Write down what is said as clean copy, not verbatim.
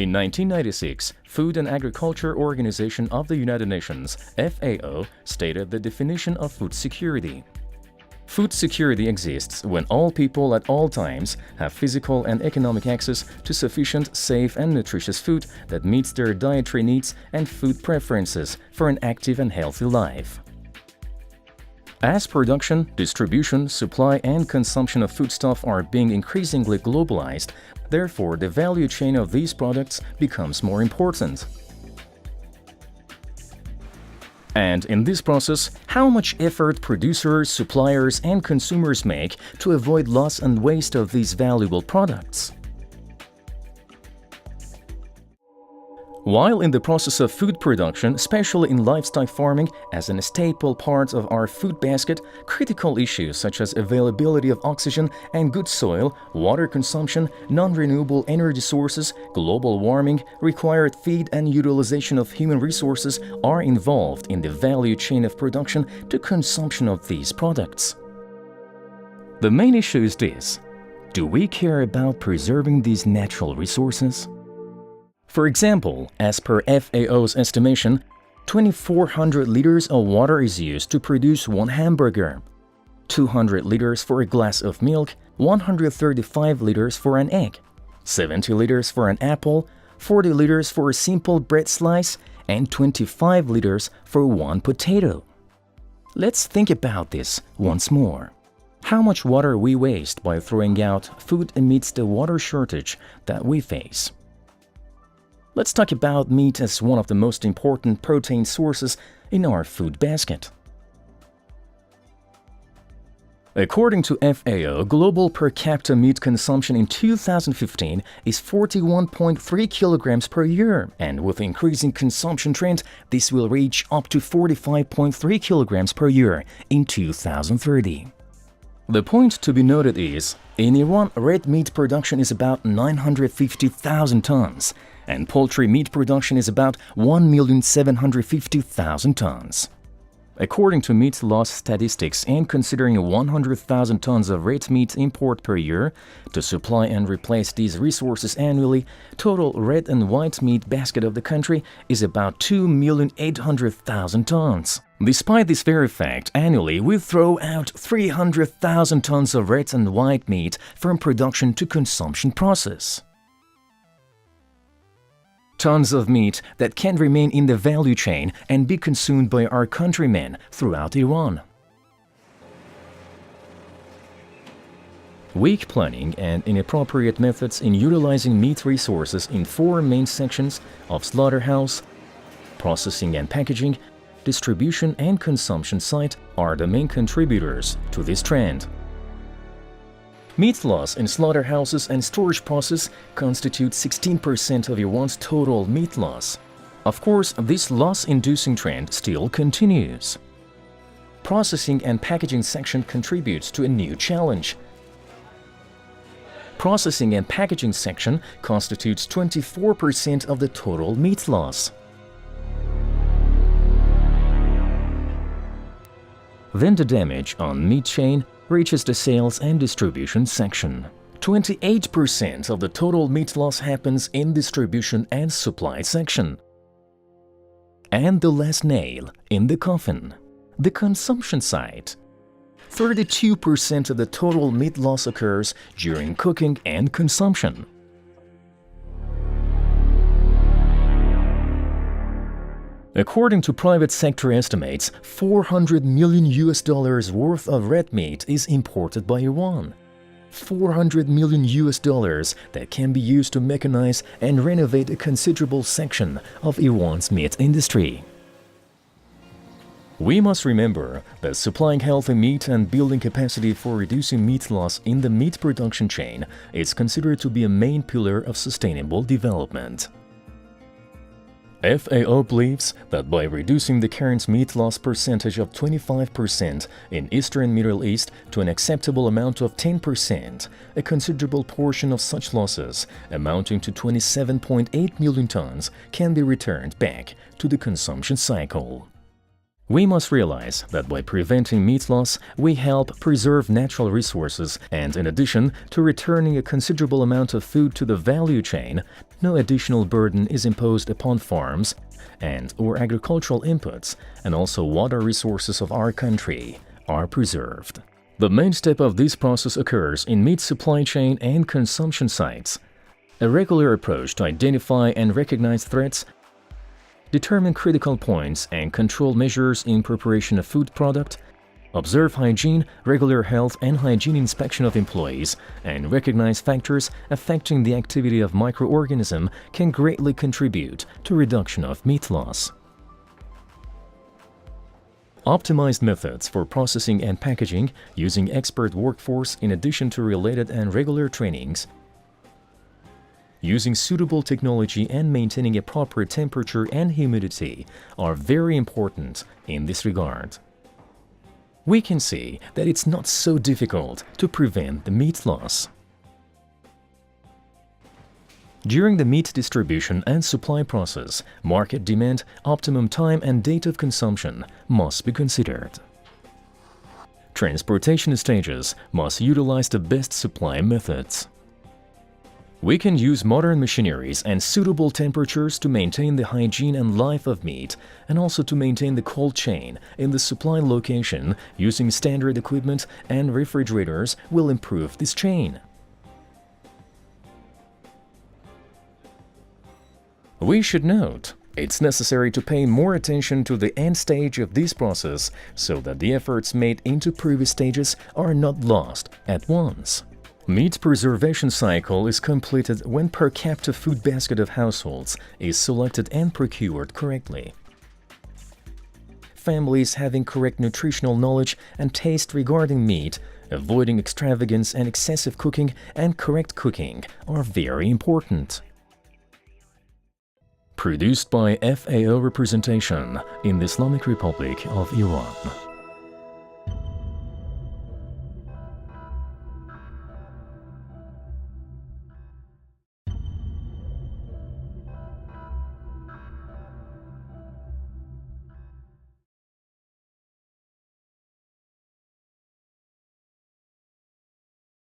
In 1996, Food and Agriculture Organization of the United Nations, FAO, stated the definition of food security. Food security exists when all people at all times have physical and economic access to sufficient, safe and nutritious food that meets their dietary needs and food preferences for an active and healthy life. As production, distribution, supply and consumption of foodstuff are being increasingly globalized, therefore the value chain of these products becomes more important. And in this process, how much effort producers, suppliers and consumers make to avoid loss and waste of these valuable products. While in the process of food production, especially in livestock farming, as a staple part of our food basket, critical issues such as availability of oxygen and good soil, water consumption, non-renewable energy sources, global warming, required feed and utilization of human resources are involved in the value chain of production to consumption of these products. The main issue is this: do we care about preserving these natural resources? For example, as per FAO's estimation, 2,400 liters of water is used to produce one hamburger, 200 liters for a glass of milk, 135 liters for an egg, 70 liters for an apple, 40 liters for a simple bread slice, and 25 liters for one potato. Let's think about this once more. How much water we waste by throwing out food amidst the water shortage that we face. Let's talk about meat as one of the most important protein sources in our food basket. According to FAO, global per capita meat consumption in 2015 is 41.3 kilograms per year, and with increasing consumption trend, this will reach up to 45.3 kilograms per year in 2030. The point to be noted is, in Iran, red meat production is about 950,000 tons, and poultry meat production is about 1,750,000 tons. According to meat loss statistics and considering 100,000 tons of red meat import per year, to supply and replace these resources annually, total red and white meat basket of the country is about 2,800,000 tons. Despite this very fact, annually we throw out 300,000 tons of red and white meat from production to consumption process. Tons of meat that can remain in the value chain and be consumed by our countrymen throughout Iran. Weak planning and inappropriate methods in utilizing meat resources in four main sections of slaughterhouse, processing and packaging, distribution and consumption site are the main contributors to this trend. Meat loss in slaughterhouses and storage process constitute 16% of Iran's total meat loss. Of course, this loss-inducing trend still continues. Processing and packaging section contributes to a new challenge. Processing and packaging section constitutes 24% of the total meat loss. Then the damage on meat chain reaches the sales and distribution section. 28% of the total meat loss happens in distribution and supply section. And the last nail in the coffin, the consumption side. 32% of the total meat loss occurs during cooking and consumption. According to private sector estimates, $400 million worth of red meat is imported by Iran. $400 million that can be used to mechanize and renovate a considerable section of Iran's meat industry. We must remember that supplying healthy meat and building capacity for reducing meat loss in the meat production chain is considered to be a main pillar of sustainable development. FAO believes that by reducing the current meat loss percentage of 25% in Eastern Middle East to an acceptable amount of 10%, a considerable portion of such losses, amounting to 27.8 million tons, can be returned back to the consumption cycle. We must realize that by preventing meat loss, we help preserve natural resources and, in addition to returning a considerable amount of food to the value chain, no additional burden is imposed upon farms and/or agricultural inputs, and also water resources of our country are preserved. The main step of this process occurs in meat supply chain and consumption sites. A regular approach to identify and recognize threats, determine critical points and control measures in preparation of food product, observe hygiene, regular health and hygiene inspection of employees, and recognize factors affecting the activity of microorganism can greatly contribute to reduction of meat loss. Optimized methods for processing and packaging using expert workforce in addition to related and regular trainings, using suitable technology and maintaining a proper temperature and humidity are very important in this regard. We can see that it's not so difficult to prevent the meat loss. During the meat distribution and supply process, market demand, optimum time and date of consumption must be considered. Transportation stages must utilize the best supply methods. We can use modern machineries and suitable temperatures to maintain the hygiene and life of meat, and also to maintain the cold chain in the supply location using standard equipment, and refrigerators will improve this chain. We should note, it's necessary to pay more attention to the end stage of this process so that the efforts made into previous stages are not lost at once. Meat preservation cycle is completed when per capita food basket of households is selected and procured correctly. Families having correct nutritional knowledge and taste regarding meat, avoiding extravagance and excessive cooking, and correct cooking are very important. Produced by FAO representation in the Islamic Republic of Iran.